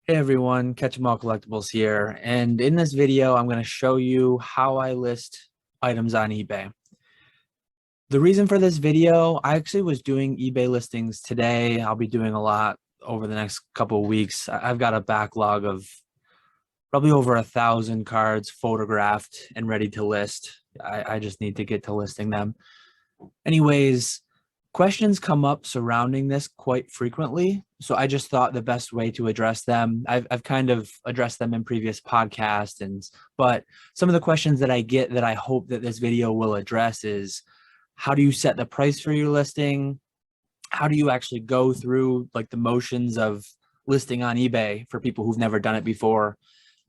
Hey everyone, Catch 'em All Collectibles here, and in this video I'm going to show you how I list items on eBay. The reason for this video, I actually was doing eBay listings today. I'll be doing a lot over the next couple of weeks. I've got a backlog of probably over 1,000 cards photographed and ready to list. I just need to get to listing them. Anyways, questions come up surrounding this quite frequently, so I just thought the best way to address them. I've kind of addressed them in previous podcasts, but some of the questions that I get that I hope that this video will address is, how do you set the price for your listing? How do you actually go through like the motions of listing on eBay for people who've never done it before?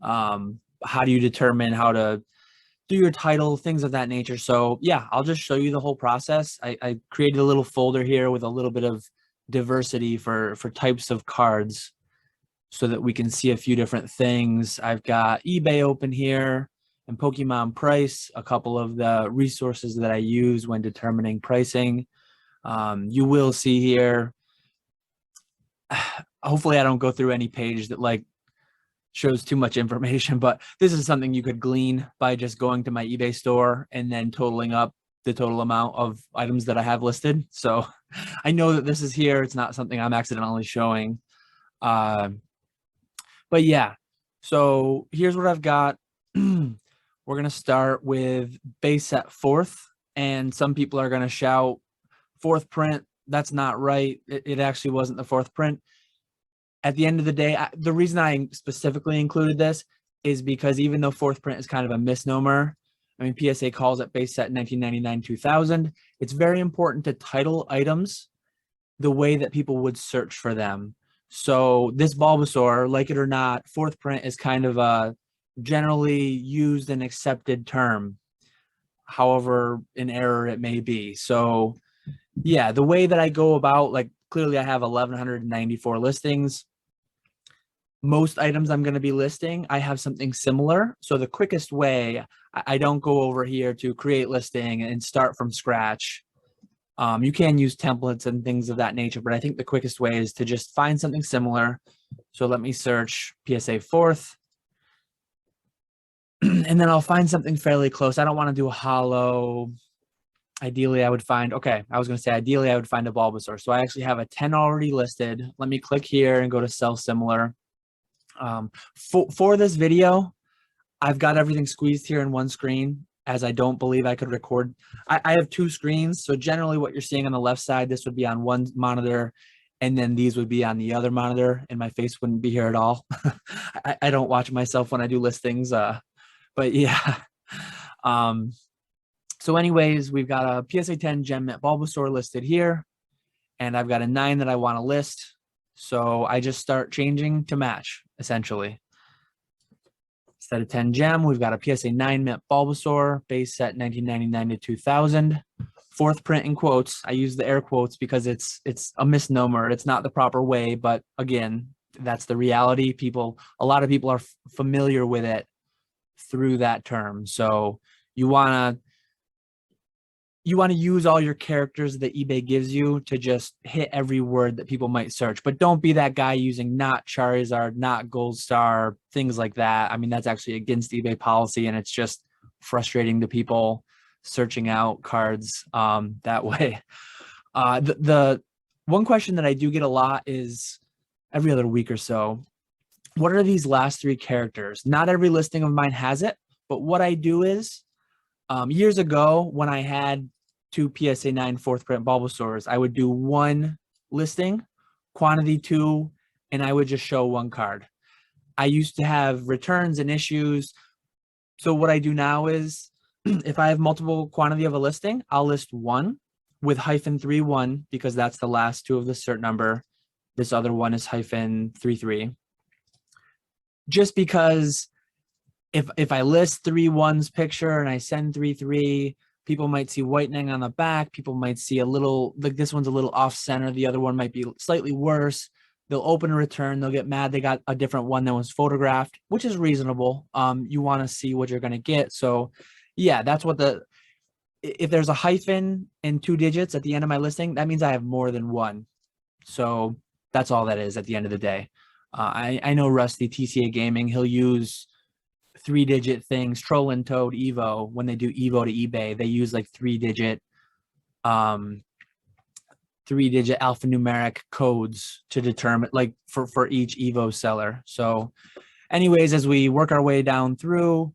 How do you determine how to do your title, things of that nature? So yeah, I'll just show you the whole process. I created a little folder here with a little bit of diversity for types of cards so that we can see a few different things. I've got eBay open here and Pokemon Price, a couple of the resources that I use when determining pricing. You will see here, hopefully I don't go through any page that like shows too much information, but this is something you could glean by just going to my eBay store and then totaling up the total amount of items that I have listed. So I know that this is here. It's not something I'm accidentally showing. But yeah, so here's what I've got. We're going to start with base set fourth, and some people are going to shout fourth print. That's not right. It actually wasn't the fourth print. At the end of the day, the reason I specifically included this is because even though fourth print is kind of a misnomer, I mean, PSA calls it base set 1999-2000. It's very important to title items the way that people would search for them. So this Bulbasaur, like it or not, fourth print is kind of a generally used and accepted term, however in error it may be. So yeah, the way that I go about, like, clearly I have 1,194 listings. Most items I'm going to be listing, I have something similar. So the quickest way, I don't go over here to create listing and start from scratch. You can use templates and things of that nature, but I think the quickest way is to just find something similar. So let me search PSA fourth. And then I'll find something fairly close. I don't want to do a holo. Ideally, I would find, okay, I was going to say ideally I would find a Bulbasaur. So I actually have a 10 already listed. Let me click here and go to sell similar. For this video, I've got everything squeezed here in one screen, as I don't believe I could record. I have two screens. So generally what you're seeing on the left side, this would be on one monitor, and then these would be on the other monitor, and my face wouldn't be here at all. I don't watch myself when I do listings. But yeah. So anyways, we've got a PSA 10 Gem Mint Bulbasaur listed here, and I've got a 9 that I want to list. So I just start changing to match, essentially. Instead of 10 Gem, we've got a PSA 9 Mint Bulbasaur, base set 1999-2000. Fourth print in quotes. I use the air quotes because it's a misnomer. It's not the proper way, but again, that's the reality. A lot of people are familiar with it through that term. So you want to use all your characters that eBay gives you to just hit every word that people might search, but don't be that guy using not Charizard, not Gold Star, things like that. I mean, that's actually against eBay policy, and it's just frustrating to people searching out cards that way. The one question that I do get a lot is every other week or so, what are these last three characters? Not every listing of mine has it, but what I do is, years ago when I had two PSA 9 fourth print Bulbasaurs, I would do one listing, quantity 2, and I would just show one card. I used to have returns and issues. So what I do now is, if I have multiple quantity of a listing, I'll list one with -31 because that's the last two of the cert number. This other one is -33. Just because if I list 3-1's picture and I send 3-3, people might see whitening on the back. People might see a little, like this one's a little off center. The other one might be slightly worse. They'll open a return. They'll get mad they got a different one that was photographed, which is reasonable. You want to see what you're going to get. So yeah, that's what if there's a hyphen and 2 digits at the end of my listing, that means I have more than one. So that's all that is at the end of the day. I know Rusty TCA Gaming. He'll use 3-digit things. Troll and Toad Evo, when they do Evo to eBay, they use like 3-digit 3-digit alphanumeric codes to determine, like, for each Evo seller. So anyways, as we work our way down through,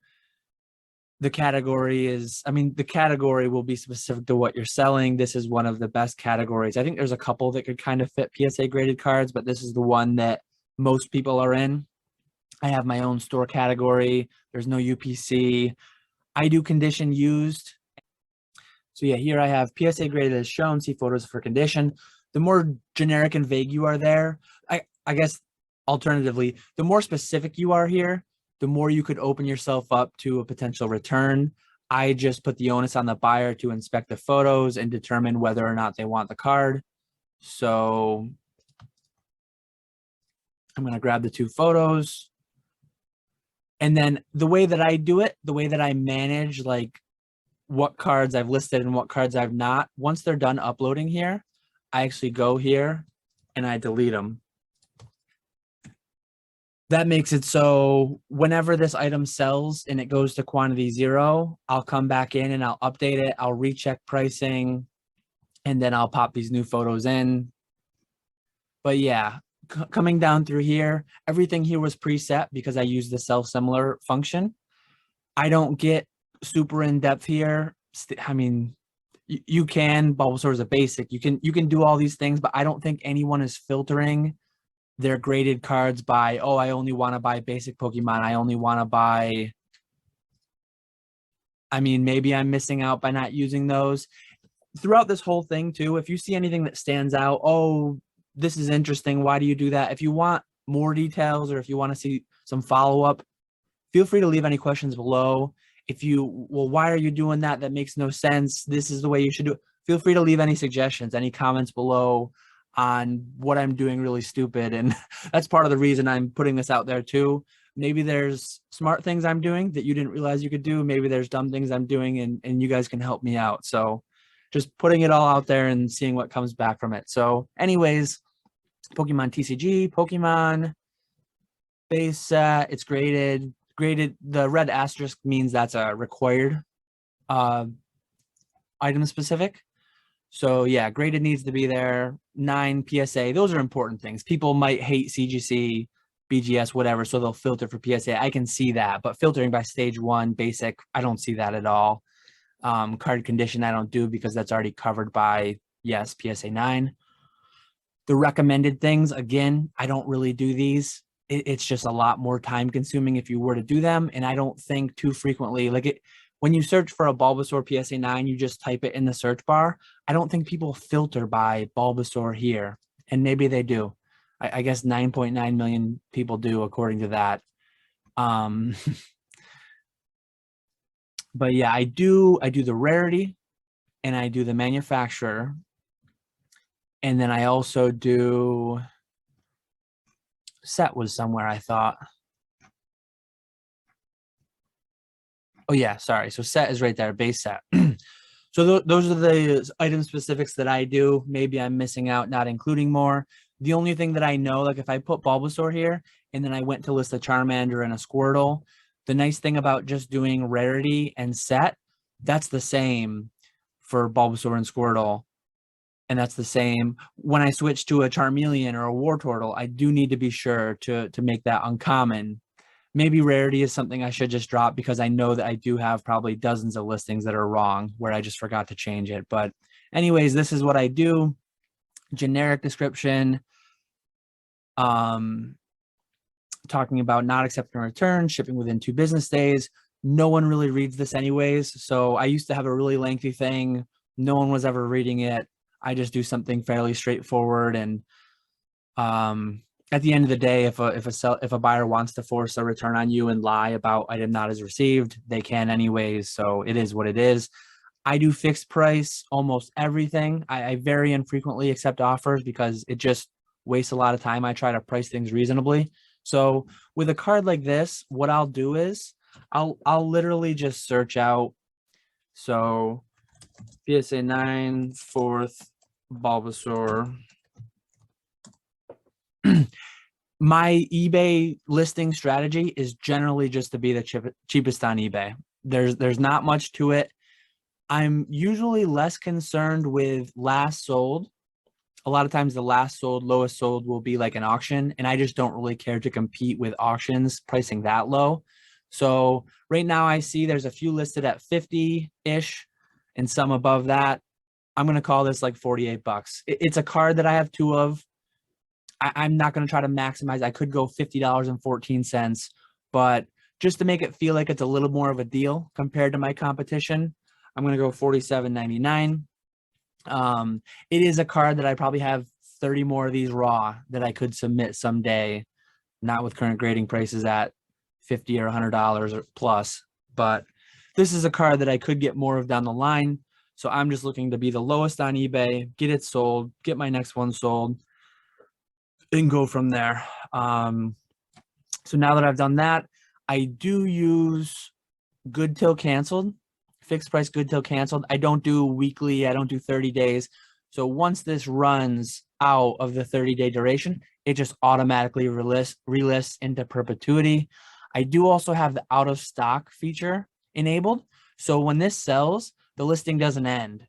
the category is, I mean, the category will be specific to what you're selling. This is one of the best categories. I think there's a couple that could kind of fit PSA graded cards, but this is the one that most people are in. I have my own store category. There's no UPC. I do condition used. So yeah, here I have PSA graded as shown, see photos for condition. The more generic and vague you are there, I guess alternatively, the more specific you are here, the more you could open yourself up to a potential return. I just put the onus on the buyer to inspect the photos and determine whether or not they want the card. So I'm going to grab the 2 photos. And then the way that I do it, the way that I manage like what cards I've listed and what cards I've not, once they're done uploading here, I actually go here and I delete them. That makes it so whenever this item sells and it goes to quantity 0, I'll come back in and I'll update it. I'll recheck pricing, and then I'll pop these new photos in. But yeah, coming down through here, everything here was preset because I use the sell similar function. I don't get super in depth here. I mean, you can, Bulbasaur is a basic. You can do all these things, but I don't think anyone is filtering their graded cards by, oh, I only want to buy basic Pokemon. I only want to buy. I mean, maybe I'm missing out by not using those. Throughout this whole thing too, if you see anything that stands out, oh, this is interesting, why do you do that? If you want more details or if you want to see some follow-up, feel free to leave any questions below. If you, well, why are you doing that? That makes no sense. This is the way you should do it. Feel free to leave any suggestions, any comments below on what I'm doing really stupid. And that's part of the reason I'm putting this out there too. Maybe there's smart things I'm doing that you didn't realize you could do. Maybe there's dumb things I'm doing and you guys can help me out. So just putting it all out there and seeing what comes back from it. So anyways, Pokemon TCG, Pokemon base set, it's graded. The red asterisk means that's a required item specific. So yeah, graded needs to be there. 9 PSA, those are important things. People might hate CGC, BGS, whatever, so they'll filter for PSA. I can see that, but filtering by stage 1 basic, I don't see that at all. Card condition I don't do because that's already covered by, yes, PSA 9. The recommended things, again, I don't really do these. It's just a lot more time consuming if you were to do them, and I don't think too frequently, like it, when you search for a Bulbasaur PSA 9, you just type it in the search bar. I don't think people filter by Bulbasaur here, and maybe they do. I guess 9.9 million people do according to that. But yeah, I do the rarity and I do the manufacturer. And then I also do set was somewhere, I thought. Oh yeah, sorry. So set is right there, base set. So those are the item specifics that I do. Maybe I'm missing out, not including more. The only thing that I know, like if I put Bulbasaur here and then I went to list a Charmander and a Squirtle, the nice thing about just doing rarity and set, that's the same for Bulbasaur and Squirtle. And that's the same when I switch to a Charmeleon or a Wartortle. I do need to be sure to make that uncommon. Maybe rarity is something I should just drop because I know that I do have probably dozens of listings that are wrong where I just forgot to change it. But anyways, this is what I do. Generic description. Talking about not accepting return, shipping within 2 business days. No one really reads this anyways. So I used to have a really lengthy thing. No one was ever reading it. I just do something fairly straightforward. And at the end of the day, if a buyer wants to force a return on you and lie about item not as received, they can anyways. So it is what it is. I do fixed price almost everything. I very infrequently accept offers because it just wastes a lot of time. I try to price things reasonably. So with a card like this, what I'll do is I'll literally just search out. So PSA 9 4th Bulbasaur. My eBay listing strategy is generally just to be the cheapest on eBay. There's not much to it. I'm usually less concerned with last sold. A lot of times the last sold, lowest sold will be like an auction, and I just don't really care to compete with auctions pricing that low. So right now I see there's a few listed at 50-ish and some above that. I'm going to call this like 48 bucks. It's a card that I have two of. I'm not going to try to maximize. I could go $50.14, but just to make it feel like it's a little more of a deal compared to my competition, I'm going to go $47.99. It is a card that I probably have 30 more of these raw that I could submit someday, not with current grading prices at $50 or $100 or plus, but this is a card that I could get more of down the line. So I'm just looking to be the lowest on eBay, get it sold, get my next one sold, and go from there. So now that I've done that, I do use good till canceled, fixed price good till canceled. I don't do weekly, I don't do 30 days. So once this runs out of the 30-day duration, it just automatically relists into perpetuity. I do also have the out of stock feature enabled. So when this sells, the listing doesn't end.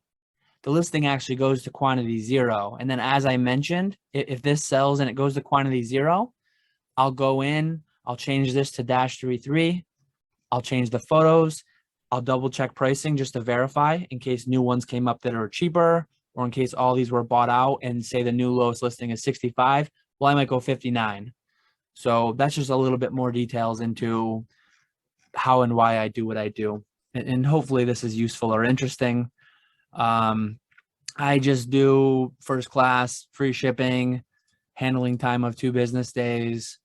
The listing actually goes to quantity 0. And then as I mentioned, if this sells and it goes to quantity 0, I'll go in, I'll change this to -33. I'll change the photos. I'll double check pricing just to verify in case new ones came up that are cheaper, or in case all these were bought out and say the new lowest listing is 65. Well, I might go 59. So that's just a little bit more details into how and why I do what I do. And hopefully this is useful or interesting. I just do first class, free shipping, handling time of 2 business days.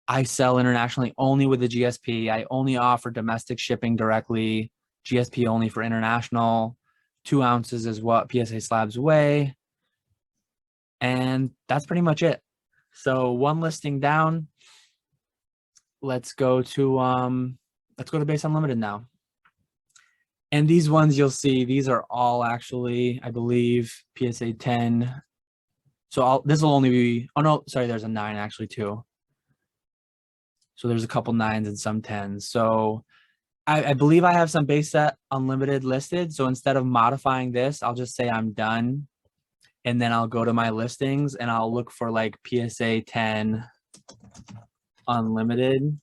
I sell internationally only with the GSP. I only offer domestic shipping directly, GSP only for international. 2 ounces is what PSA slabs weigh. And that's pretty much it. So one listing down. Let's go to Base Unlimited now. And these ones you'll see, these are all actually, I believe, PSA 10. So this will only be, oh no, sorry, there's a 9 actually too. So there's a couple 9s and some 10s. So I believe I have some base set unlimited listed. So instead of modifying this, I'll just say I'm done. And then I'll go to my listings and I'll look for like PSA 10 unlimited.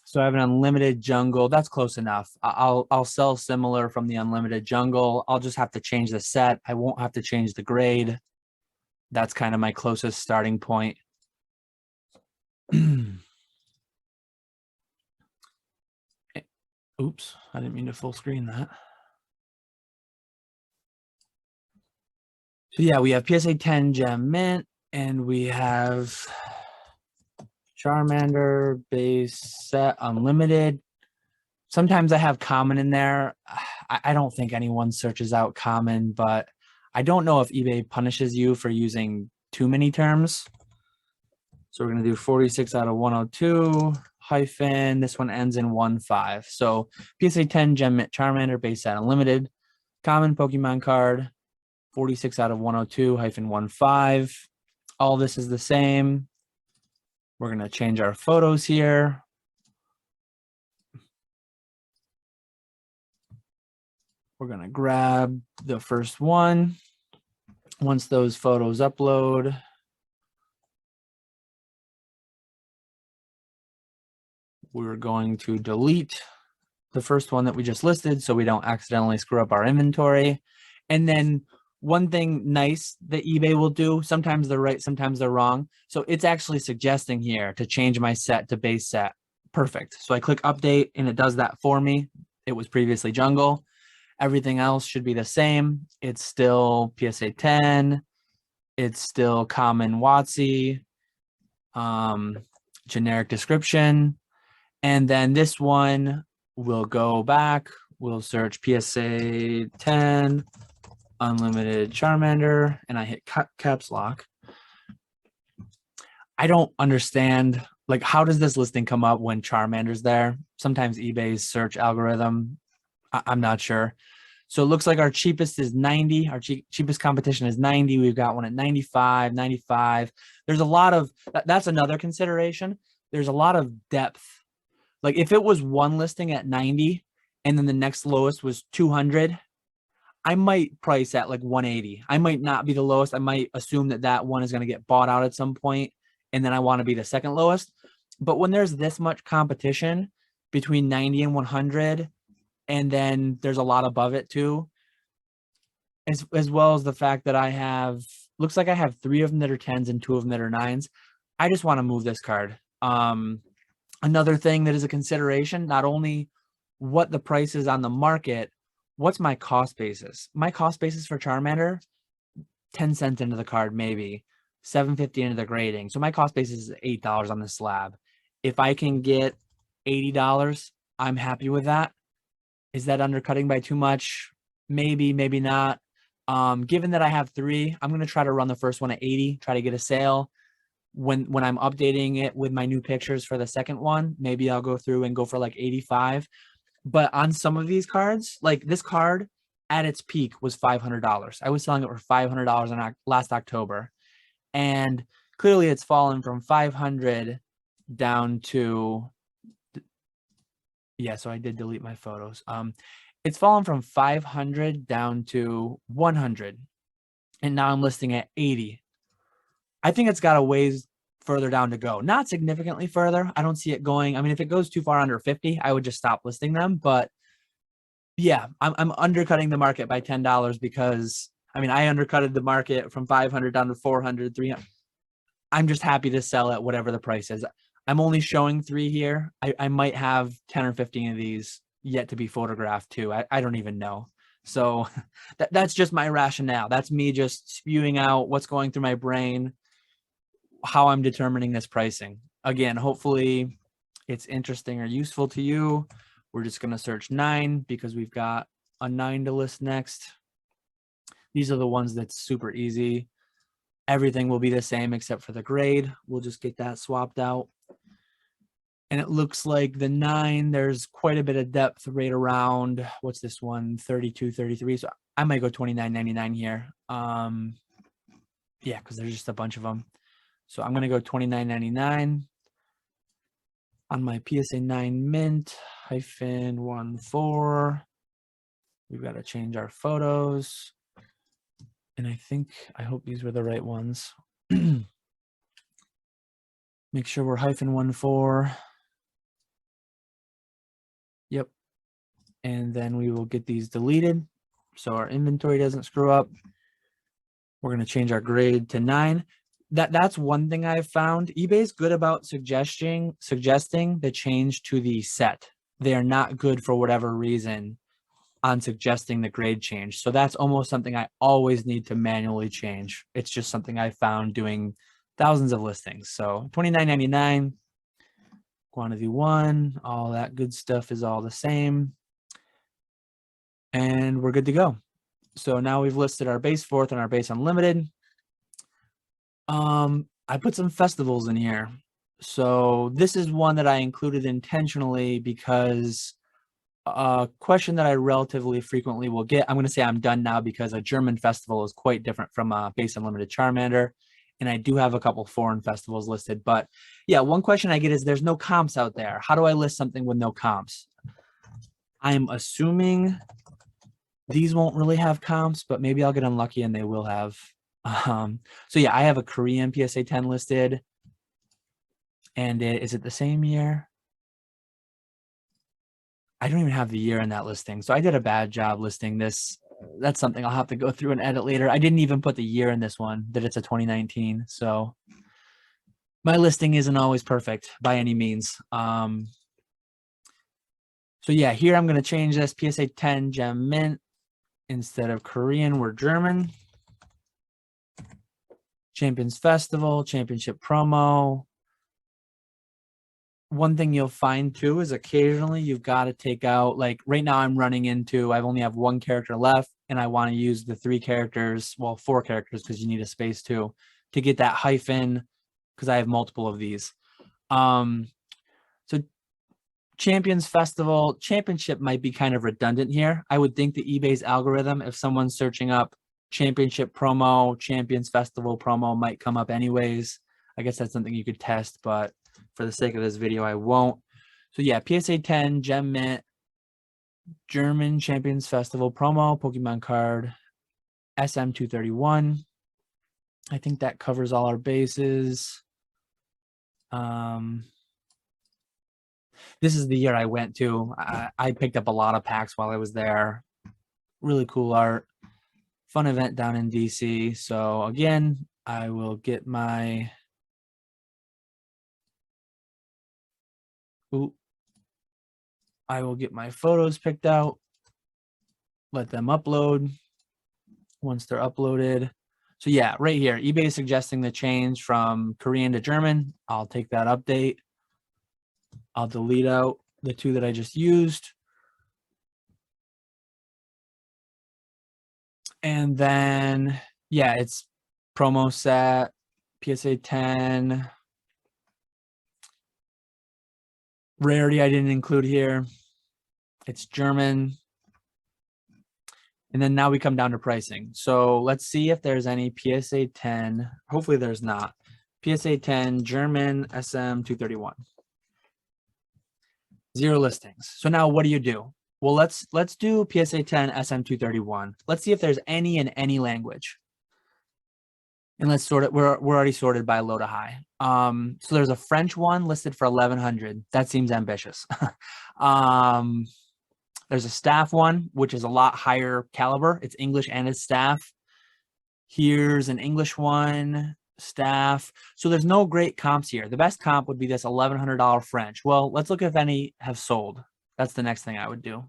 So I have an unlimited jungle. That's close enough. I'll sell similar from the unlimited jungle. I'll just have to change the set. I won't have to change the grade. That's kind of my closest starting point. Oops, I didn't mean to full screen that. So yeah, we have PSA 10 gem mint, and we have Charmander base set unlimited. Sometimes I have common in there. I don't think anyone searches out common, but I don't know if eBay punishes you for using too many terms. So we're going to do 46 out of 102 hyphen. This one ends in 15. So PSA 10 gem mint Charmander base set unlimited. Common Pokemon card. 46 out of 102 hyphen 15. All this is the same. We're going to change our photos here. We're going to grab the first one. Once those photos upload, we're going to delete the first one that we just listed so we don't accidentally screw up our inventory. And then one thing nice that eBay will do, sometimes they're right, sometimes they're wrong. So it's actually suggesting here to change my set to base set. Perfect. So I click update and it does that for me. It was previously jungle. Everything else should be the same. It's still PSA 10. It's still common WotC, generic description. And then this one will go back. We'll search PSA 10. Unlimited Charmander, and I hit caps lock. I don't understand, like, how does this listing come up when Charmander's there? Sometimes eBay's search algorithm, I'm not sure. So it looks like our cheapest is 90. Our cheapest competition is 90. We've got one at 95, 95. There's a lot of, that's another consideration. There's a lot of depth. Like if it was one listing at 90 and then the next lowest was 200, I might price at like 180. I might not be the lowest. I might assume that that one is going to get bought out at some point, and then I want to be the second lowest. But when there's this much competition between 90 and 100, and then there's a lot above it too, as well as the fact that I have, looks like I have 3 of them that are 10s and 2 of them that are 9s. I just want to move this card. Another thing that is a consideration, not only what the price is on the market, what's my cost basis? My cost basis for Charmander, 10 cents into the card, maybe $7.50 into the grading. So my cost basis is $8 on the slab. If I can get $80, I'm happy with that. Is that undercutting by too much? Maybe, maybe not. Given that I have 3, I'm going to try to run the first one at 80, try to get a sale. When I'm updating it with my new pictures for the second one, maybe I'll go through and go for like 85. But on some of these cards, like this card at its peak was $500. I was selling it for $500 in last October. And clearly it's fallen from 500 down to, yeah, so I did delete my photos. It's fallen from 500 down to 100. And now I'm listing at 80. I think it's got a ways further down to go. Not significantly further. I don't see it going. I mean, if it goes too far under 50, I would just stop listing them. But yeah, I'm undercutting the market by $10 because, I mean, I undercutted the market from 500 down to 400, 300. I'm just happy to sell at whatever the price is. I'm only showing 3 here. I might have 10 or 15 of these yet to be photographed too. I don't even know. So that's just my rationale. That's me just spewing out what's going through my brain, how I'm determining this pricing. Again, hopefully it's interesting or useful to you. We're just going to search 9 because we've got a 9 to list next. These are the ones that's super easy. Everything will be the same except for the grade. We'll just get that swapped out. And it looks like the 9, there's quite a bit of depth right around, what's this one, 32, 33. So I might go $29.99 here. Yeah, because there's just a bunch of them. So I'm going to go $29.99 on my PSA 9 mint -14. We've got to change our photos. And I hope these were the right ones. Make sure we're -14. Yep. And then we will get these deleted so our inventory doesn't screw up. We're going to change our grade to 9. That's one thing I've found. eBay is good about suggesting the change to the set. They are not good for whatever reason on suggesting the grade change. So that's almost something I always need to manually change. It's just something I found doing thousands of listings. So $29.99, quantity 1, all that good stuff is all the same. And we're good to go. So now we've listed our base 4th and our base unlimited. I put some festivals in here. So this is one that I included intentionally because a question that I relatively frequently will get, I'm going to say I'm done now because a German festival is quite different from a base unlimited Charmander. And I do have a couple foreign festivals listed. But yeah, one question I get is there's no comps out there. How do I list something with no comps? I'm assuming these won't really have comps, but maybe I'll get unlucky and they will have. So yeah, I have a Korean PSA 10 listed. And is it the same year? I don't even have the year in that listing. So I did a bad job listing this. That's something I'll have to go through and edit later. I didn't even put the year in this one, that it's a 2019. So my listing isn't always perfect by any means. So yeah, here I'm going to change this PSA 10 gem mint. Instead of Korean, we're German. Champions Festival, Championship Promo. One thing you'll find too is occasionally you've got to take out, like right now I'm running into, I only have 1 character left and I want to use the 3 characters, well, 4 characters because you need a space too, to get that hyphen because I have multiple of these. So Champions Festival, championship might be kind of redundant here. I would think the eBay's algorithm, if someone's searching up championship promo, Champions Festival promo, might come up anyways. I guess that's something you could test, but for the sake of this video, I won't. So yeah, PSA 10, Gem Mint, German Champions Festival promo, Pokemon card, SM231. I think that covers all our bases. This is the year I went to. I picked up a lot of packs while I was there. Really cool art. Fun event down in DC. So again, I will get my photos picked out. Let them upload. Once they're uploaded. So yeah, right here, eBay is suggesting the change from Korean to German. I'll take that update. I'll delete out the two that I just used. And then, yeah, it's promo set, PSA 10. Rarity I didn't include here. It's German. And then now we come down to pricing. So let's see if there's any PSA 10. Hopefully there's not. PSA 10 German SM231. 0 listings. So now what do? Well, let's do PSA 10 SM231. Let's see if there's any in any language. And let's sort it. We're already sorted by low to high. So there's a French one listed for 1,100. That seems ambitious. There's a staff one, which is a lot higher caliber. It's English and it's staff. Here's an English one, staff. So there's no great comps here. The best comp would be this $1,100 French. Well, let's look if any have sold. That's the next thing I would do.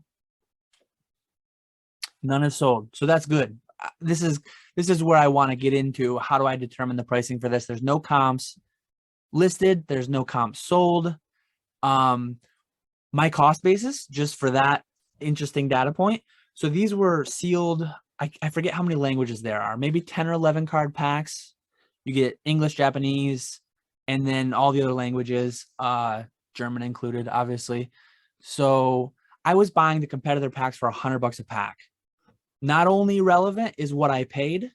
None have sold. So that's good. This is where I want to get into. How do I determine the pricing for this? There's no comps listed. There's no comps sold. My cost basis, just for that interesting data point. So these were sealed. I forget how many languages there are. Maybe 10 or 11 card packs. You get English, Japanese, and then all the other languages, German included, obviously. So I was buying the competitor packs for $100 a pack. Not only relevant is what I paid,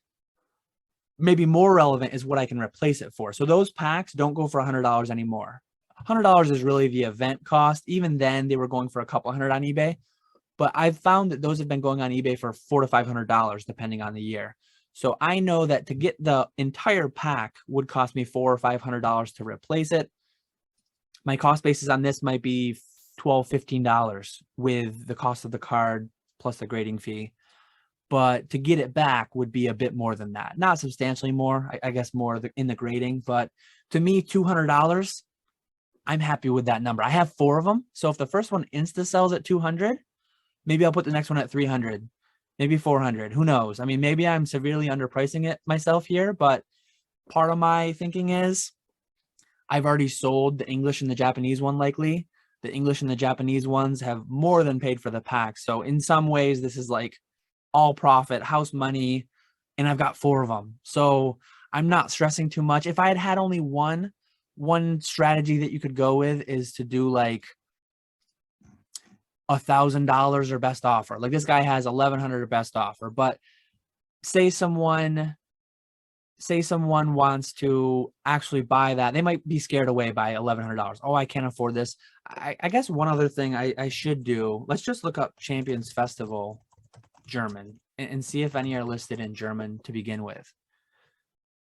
maybe more relevant is what I can replace it for. So those packs don't go for $100 anymore. $100 is really the event cost. Even then, they were going for a couple hundred on eBay. But I've found that those have been going on eBay for $400 to $500, depending on the year. So I know that to get the entire pack would cost me $400 or $500 to replace it. My cost basis on this might be $12, $15 with the cost of the card plus the grading fee. But to get it back would be a bit more than that. Not substantially more, I guess more in the grading. But to me, $200, I'm happy with that number. I have 4 of them. So if the first one insta sells at 200, maybe I'll put the next one at 300, maybe 400. Who knows? I mean, maybe I'm severely underpricing it myself here, but part of my thinking is I've already sold the English and the Japanese one likely. The English and the Japanese ones have more than paid for the pack. So in some ways, this is like all profit, house money, and I've got 4 of them. So I'm not stressing too much. If I had had only one strategy that you could go with is to do like $1,000 or best offer. Like this guy has 1,100 or best offer, but say someone wants to actually buy that, they might be scared away by $1,100. Oh, I can't afford this. I guess one other thing I should do, let's just look up Champions Festival German and see if any are listed in German to begin with.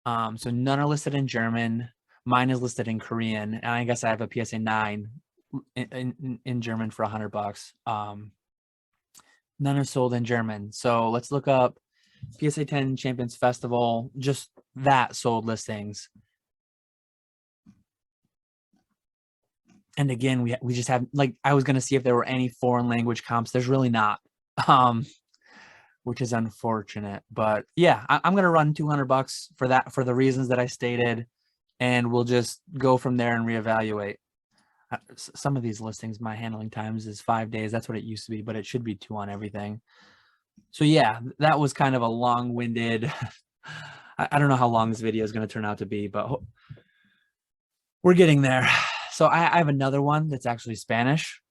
So none are listed in German. Mine is listed in Korean, and I guess I have a PSA 9 in German for $100. None are sold in German. So let's look up PSA 10 Champions Festival, just that sold listings. And again, we just have, like, I was going to see if there were any foreign language comps. There's really not, which is unfortunate. But yeah, I'm going to run $200 for that, for the reasons that I stated, and we'll just go from there and reevaluate. Some of these listings, my handling times is 5 days. That's what it used to be, but it should be 2 on everything. So yeah, that was kind of a long-winded, I don't know how long this video is going to turn out to be, but we're getting there. So I have another one that's actually Spanish.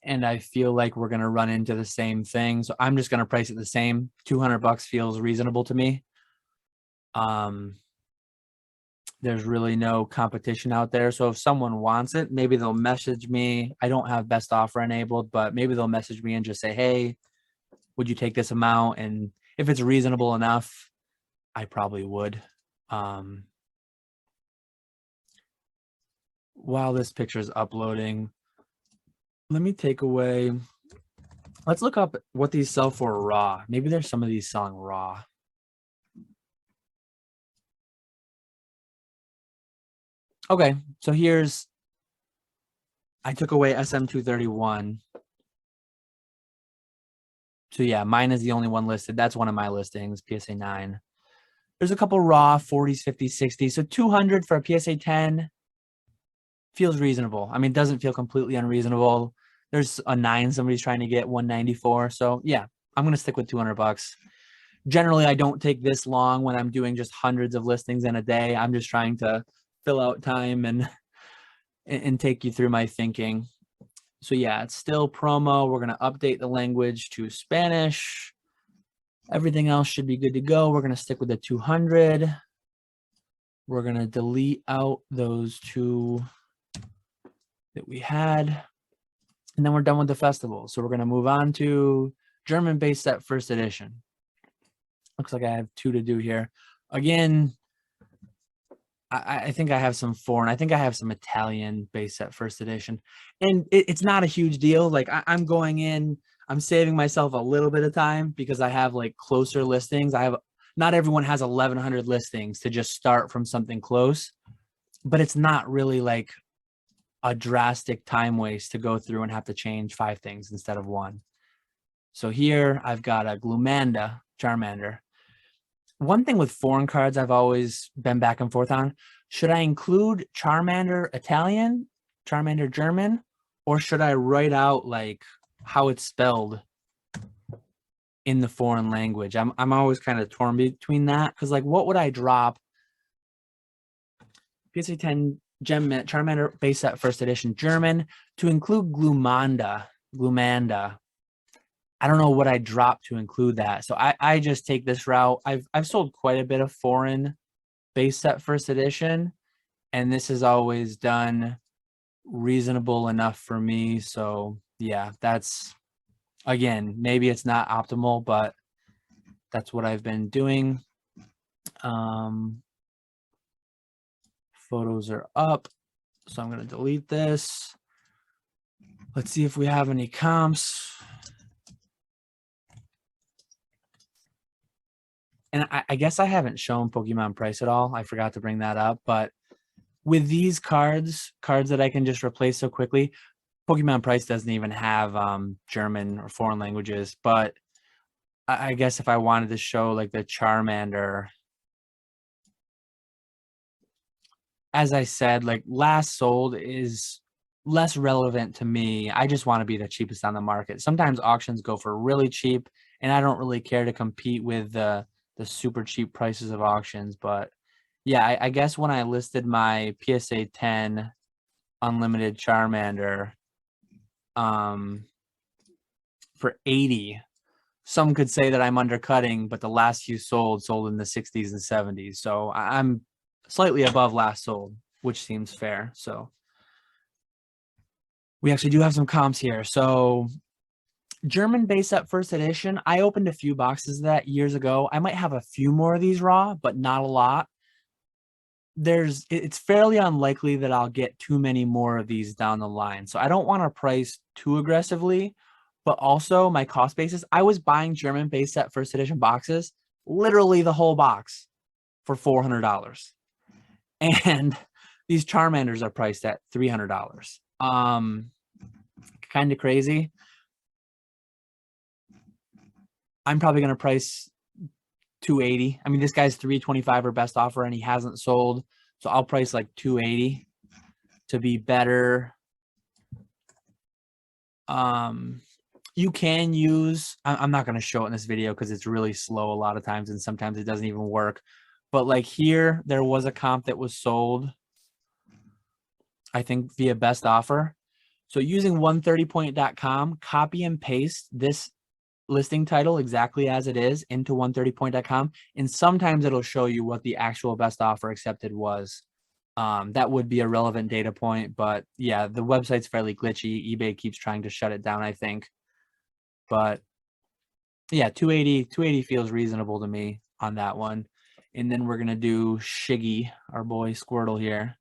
and I feel like we're going to run into the same thing. So I'm just going to price it the same. $200 feels reasonable to me. There's really no competition out there. So if someone wants it, maybe they'll message me. I don't have best offer enabled, but maybe they'll message me and just say, hey, would you take this amount? And if it's reasonable enough, I probably would. While this picture is uploading, let me take away. Let's look up what these sell for raw. Maybe there's some of these selling raw. Okay, so here's, I took away SM231. So yeah, mine is the only one listed. That's one of my listings, PSA 9. There's a couple raw 40s, 50s, 60s. So 200 for a PSA 10 feels reasonable. I mean, it doesn't feel completely unreasonable. There's a 9 somebody's trying to get 194. So yeah, I'm going to stick with $200. Generally, I don't take this long when I'm doing just hundreds of listings in a day. I'm just trying to fill out time and take you through my thinking. So yeah, it's still promo. We're going to update the language to Spanish. Everything else should be good to go. We're going to stick with the 200. We're going to delete out those 2 that we had. And then we're done with the festival. So we're going to move on to German base set first edition. Looks like I have 2 to do here. Again, I think I have some foreign. I think I have some Italian base set first edition. And it's not a huge deal. Like I'm going in, I'm saving myself a little bit of time because I have like closer listings. Not everyone has 1,100 listings to just start from something close, but it's not really like a drastic time waste to go through and have to change 5 things instead of 1. So here I've got a Glumanda Charmander. One thing with foreign cards I've always been back and forth on, should I include Charmander Italian, Charmander German, or should I write out like how it's spelled in the foreign language? I'm always kind of torn between that because like what would I drop? PSA 10 Gem Mint Charmander base set first edition German to include Glumanda. I don't know what I dropped to include that. So I just take this route. I've sold quite a bit of foreign base set first edition, and this is always done reasonable enough for me. So yeah, that's, again, maybe it's not optimal, but that's what I've been doing. Photos are up. So I'm going to delete this. Let's see if we have any comps. And I guess I haven't shown Pokemon Price at all. I forgot to bring that up. But with these cards that I can just replace so quickly, Pokemon Price doesn't even have German or foreign languages. But I guess if I wanted to show like the Charmander, as I said, like last sold is less relevant to me. I just want to be the cheapest on the market. Sometimes auctions go for really cheap, and I don't really care to compete with the super cheap prices of auctions. But yeah, I guess when I listed my PSA 10 Unlimited Charmander for 80, some could say that I'm undercutting, but the last few sold in the 60s and 70s. So I'm slightly above last sold, which seems fair. So we actually do have some comps here. So German base set first edition, I opened a few boxes of that years ago. I might have a few more of these raw, but not a lot. It's fairly unlikely that I'll get too many more of these down the line. So I don't want to price too aggressively, but also my cost basis. I was buying German base set first edition boxes, literally the whole box for $400. And these Charmanders are priced at $300. Kind of crazy. I'm probably going to price 280. I mean, this guy's 325 or best offer, and he hasn't sold. So I'll price like 280 to be better. You can use, I'm not going to show it in this video because it's really slow a lot of times, and sometimes it doesn't even work. But like here, there was a comp that was sold, I think, via best offer. So using 130point.com, copy and paste this listing title exactly as it is into 130point.com, and sometimes it'll show you what the actual best offer accepted was. That would be a relevant data point, but yeah, the website's fairly glitchy. eBay keeps trying to shut it down, I think. But yeah, 280 feels reasonable to me on that one. And then we're gonna do Shiggy, our boy Squirtle here.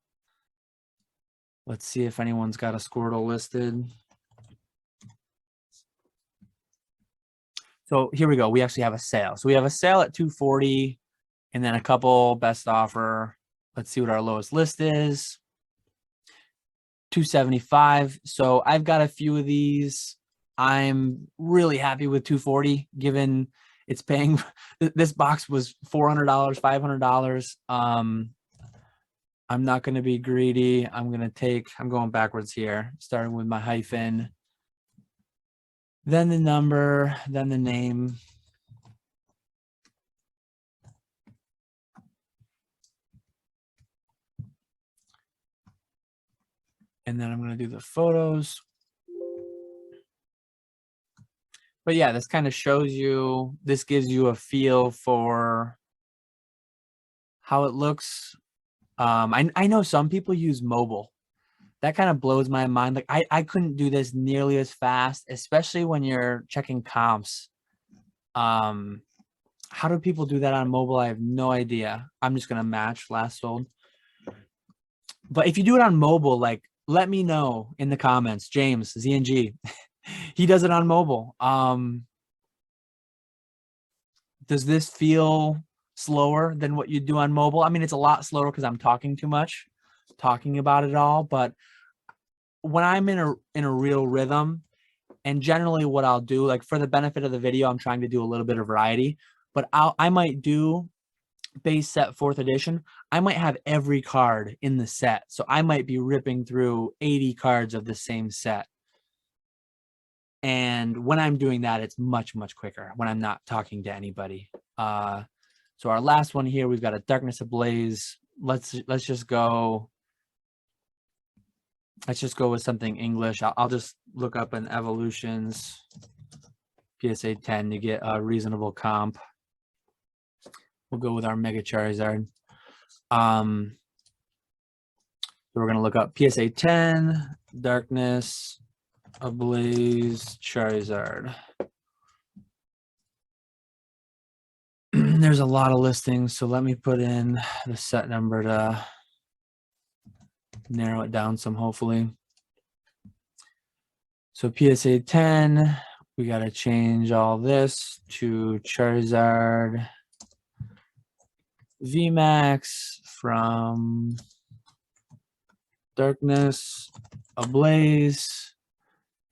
Let's see if anyone's got a Squirtle listed. So here we go. We actually have a sale. So we have a sale at 240 and then a couple best offer. Let's see what our lowest list is. 275. So I've got a few of these. I'm really happy with 240 given it's paying. This box was $400, $500. I'm not going to be greedy. I'm going backwards here, starting with my hyphen, then the number, then the name. And then I'm going to do the photos. But yeah, this kind of shows you, this gives you a feel for how it looks. I know some people use mobile. That kind of blows my mind. Like I couldn't do this nearly as fast, especially when you're checking comps. How do people do that on mobile? I have no idea. I'm just gonna match last sold. But if you do it on mobile, like let me know in the comments. James, ZNG, he does it on mobile. Does this feel slower than what you do on mobile? I mean, it's a lot slower because I'm talking too much, talking about it all. But when I'm in a real rhythm, and generally what I'll do, like for the benefit of the video, I'm trying to do a little bit of variety. But I might do base set 4th edition. I might have every card in the set. So I might be ripping through 80 cards of the same set. And when I'm doing that, it's much, much quicker when I'm not talking to anybody. So our last one here, we've got a Darkness Ablaze. Let's just go with something English. I'll just look up an Evolutions PSA 10 to get a reasonable comp. We'll go with our Mega Charizard. So we're going to look up PSA 10, Darkness Ablaze Charizard. There's a lot of listings, so let me put in the set number to narrow it down some, hopefully. So PSA 10, we got to change all this to Charizard VMAX from Darkness Ablaze,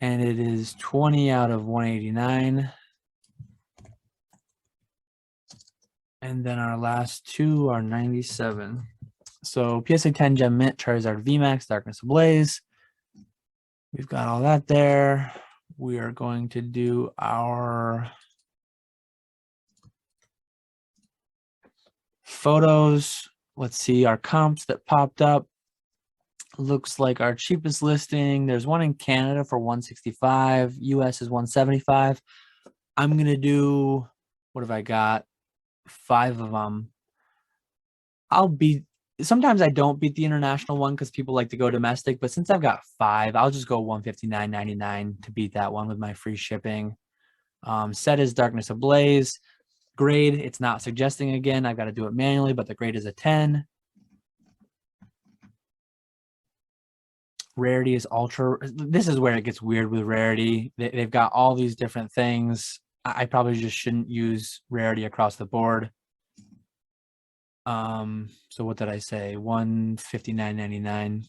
and it is 20 out of 189. And then our last two are 97. So PSA 10 Gem Mint, Charizard VMAX, Darkness Ablaze. We've got all that there. We are going to do our photos. Let's see our comps that popped up. Looks like our cheapest listing. There's one in Canada for 165. US is 175. I'm going to do, what have I got? 5 of them. Sometimes I don't beat the international one because people like to go domestic, but since I've got 5, I'll just go 159.99 to beat that one with my free shipping. Set is Darkness Ablaze. Grade, it's not suggesting again. I've got to do it manually, but the grade is a 10. Rarity is ultra. This is where it gets weird with rarity. They've got all these different things. I probably just shouldn't use rarity across the board. So what did I say? 159.99.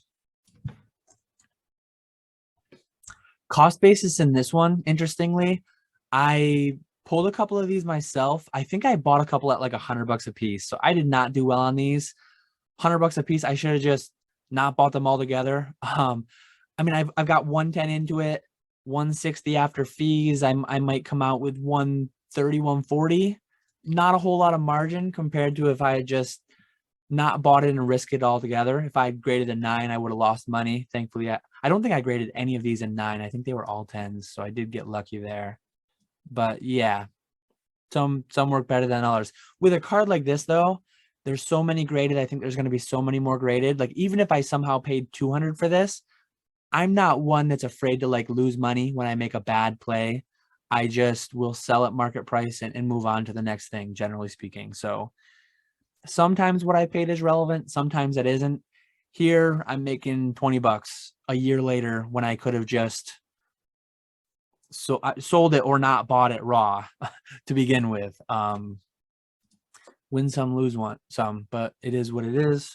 Cost basis in this one, interestingly, I pulled a couple of these myself. I think I bought a couple at like $100 a piece. So I did not do well on these. $100 a piece. I should have just not bought them all together. I mean, I've got 110 into it, 160 after fees. I might come out with 130, 140. Not a whole lot of margin compared to if I had just not bought it and risked it all together. If I had graded a 9, I would have lost money. Thankfully, I don't think I graded any of these in 9. I think they were all 10s, so I did get lucky there. But yeah, some work better than others. With a card like this though, there's so many graded. I think there's going to be so many more graded. Like even if I somehow paid 200 for this, I'm not one that's afraid to like lose money when I make a bad play. I just will sell at market price and move on to the next thing, generally speaking. So sometimes what I paid is relevant, sometimes it isn't. Here, I'm making 20 bucks a year later when I could have just sold it or not bought it raw to begin with. Win some, lose some, but it is what it is.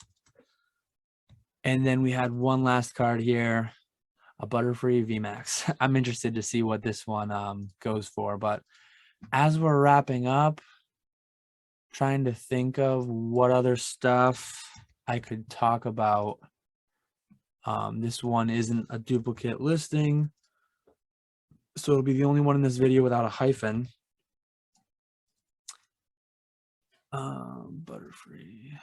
And then we had one last card here, a Butterfree VMAX. I'm interested to see what this one goes for. But as we're wrapping up, trying to think of what other stuff I could talk about. This one isn't a duplicate listing, so it'll be the only one in this video without a hyphen. Butterfree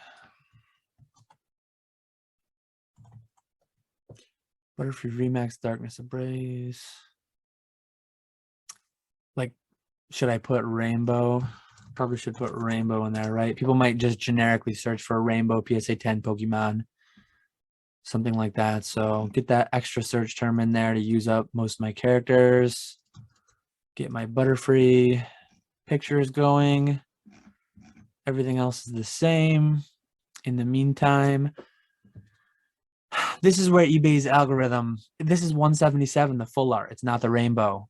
Remax Darkness Embrace. Like, should I put rainbow? Probably should put rainbow in there, right? People might just generically search for a rainbow PSA 10 Pokemon, something like that. So get that extra search term in there to use up most of my characters. Get my Butterfree pictures going. Everything else is the same. In the meantime, this is where eBay's algorithm, this is 177, the full art. It's not the rainbow.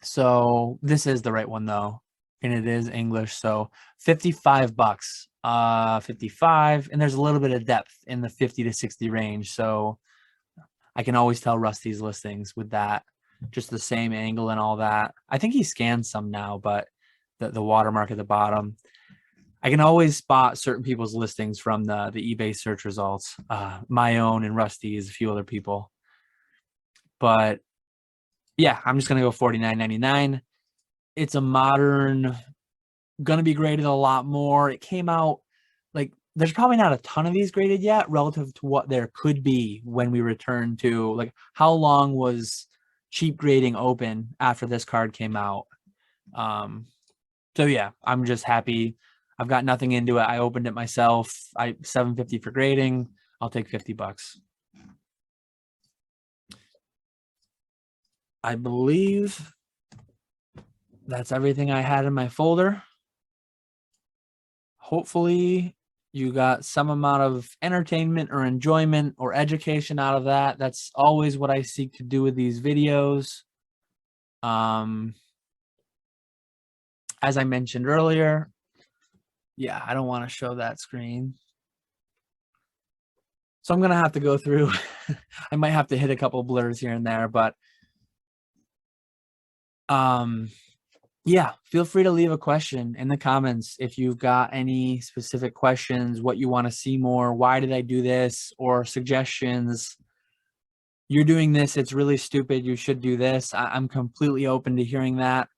So this is the right one though, and it is English. So 55 bucks, 55, and there's a little bit of depth in the 50 to 60 range. So I can always tell Rusty's listings with that, just the same angle and all that. I think he scans some now, but the watermark at the bottom. I can always spot certain people's listings from the eBay search results. My own and Rusty's, a few other people. But yeah, I'm just gonna go $49.99. It's a modern, gonna be graded a lot more. It came out like there's probably not a ton of these graded yet relative to what there could be when we return to like how long was cheap grading open after this card came out. So yeah, I'm just happy. I've got nothing into it. I opened it myself. I $7.50 for grading. I'll take 50 bucks. I believe that's everything I had in my folder. Hopefully you got some amount of entertainment or enjoyment or education out of that. That's always what I seek to do with these videos. As I mentioned earlier, yeah, I don't want to show that screen. So I'm going to have to go through. I might have to hit a couple blurs here and there, but yeah, feel free to leave a question in the comments if you've got any specific questions, what you want to see more, why did I do this, or suggestions. You're doing this, it's really stupid, you should do this. I'm completely open to hearing that.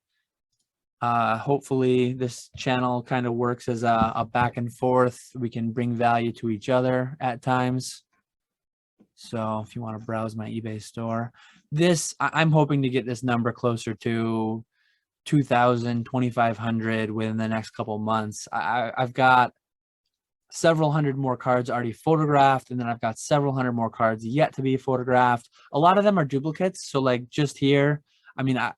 Hopefully this channel kind of works as a back and forth. We can bring value to each other at times. So if you want to browse my eBay store, I'm hoping to get this number closer to 2,000, 2,500 within the next couple months. I've got several hundred more cards already photographed, and then I've got several hundred more cards yet to be photographed. A lot of them are duplicates. So like just here, I mean, out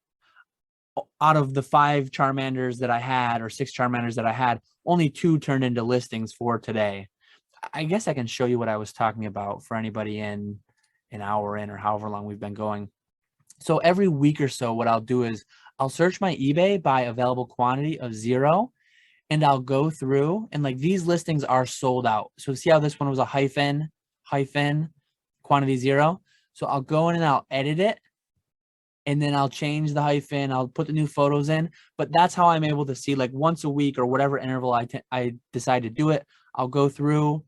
of the 5 Charmanders that I had, or 6 Charmanders that I had, only 2 turned into listings for today. I guess I can show you what I was talking about for anybody in an hour in or however long we've been going. So every week or so, what I'll do is I'll search my eBay by available quantity of 0, and I'll go through and like these listings are sold out. So see how this one was a hyphen, quantity 0. So I'll go in and I'll edit it, and then I'll change the hyphen. I'll put the new photos in, but that's how I'm able to see like once a week or whatever interval I decide to do it. I'll go through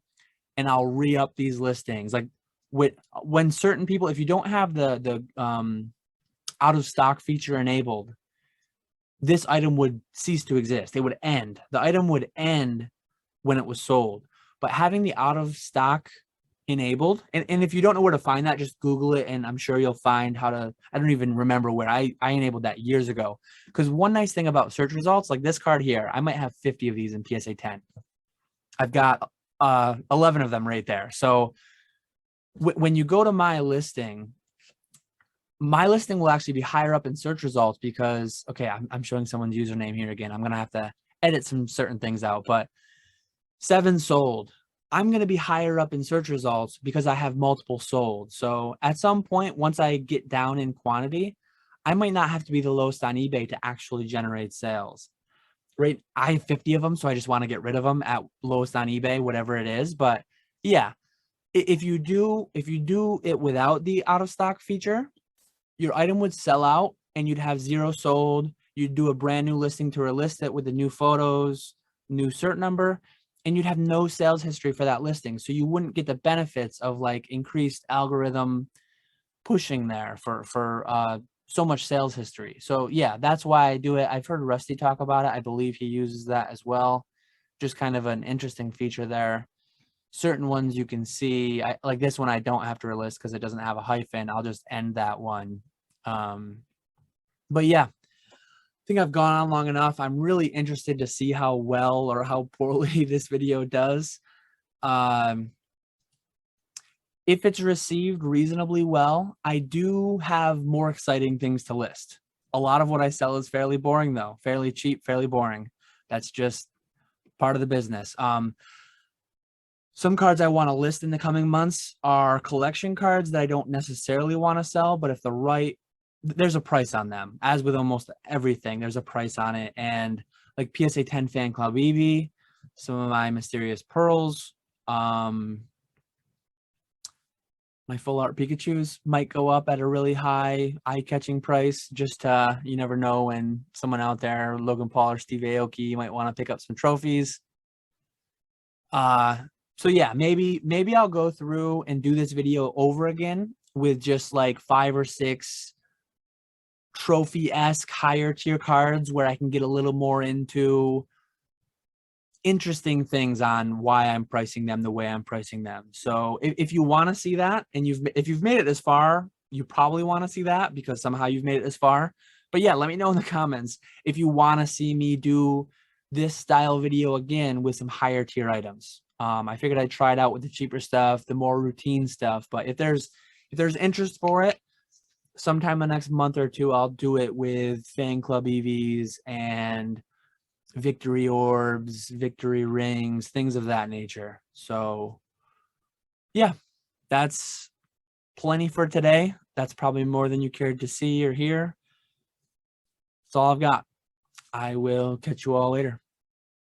and I'll re-up these listings. Like when certain people, if you don't have the out of stock feature enabled, this item would cease to exist. It would end. The item would end when it was sold. But having the out of stock enabled. And if you don't know where to find that, just Google it, and I'm sure you'll find how to. I don't even remember where I enabled that years ago. Because one nice thing about search results, like this card here, I might have 50 of these in PSA 10. I've got 11 of them right there. So when you go to my listing will actually be higher up in search results because, okay, I'm showing someone's username here again. I'm going to have to edit some certain things out, but 7 sold. I'm going to be higher up in search results because I have multiple sold. So at some point, once I get down in quantity, I might not have to be the lowest on eBay to actually generate sales. Right? I have 50 of them, so I just want to get rid of them at lowest on eBay, whatever it is. But yeah, if you do it without the out of stock feature, your item would sell out and you'd have 0 sold. You'd do a brand new listing to relist it with the new photos, new cert number, and you'd have no sales history for that listing. So you wouldn't get the benefits of like increased algorithm pushing there for so much sales history. So yeah, that's why I do it. I've heard Rusty talk about it. I believe he uses that as well. Just kind of an interesting feature there. Certain ones you can see, like this one I don't have to relist because it doesn't have a hyphen. I'll just end that one. But yeah, I think I've gone on long enough. I'm really interested to see how well or how poorly this video does. If it's received reasonably well, I do have more exciting things to list. A lot of what I sell is fairly boring though, fairly cheap, fairly boring. That's just part of the business. Some cards I want to list in the coming months are collection cards that I don't necessarily want to sell, but if there's a price on them. As with almost everything, there's a price on it. And like PSA 10 Fan Club Eevee, some of my Mysterious Pearls, my full art Pikachus might go up at a really high eye-catching price. Just you never know when someone out there, Logan Paul or Steve Aoki, might want to pick up some trophies. So yeah, maybe I'll go through and do this video over again with just like 5 or 6 trophy-esque higher tier cards where I can get a little more into interesting things on why I'm pricing them the way I'm pricing them. So if you want to see that, and if you've made it this far, you probably want to see that because somehow you've made it this far. But yeah, let me know in the comments if you want to see me do this style video again with some higher tier items. I figured I'd try it out with the cheaper stuff, the more routine stuff. But if there's interest for it, sometime the next month or two, I'll do it with Fan Club EVs and victory orbs, victory rings, things of that nature. So yeah, that's plenty for today. That's probably more than you cared to see or hear. That's all I've got. I will catch you all later.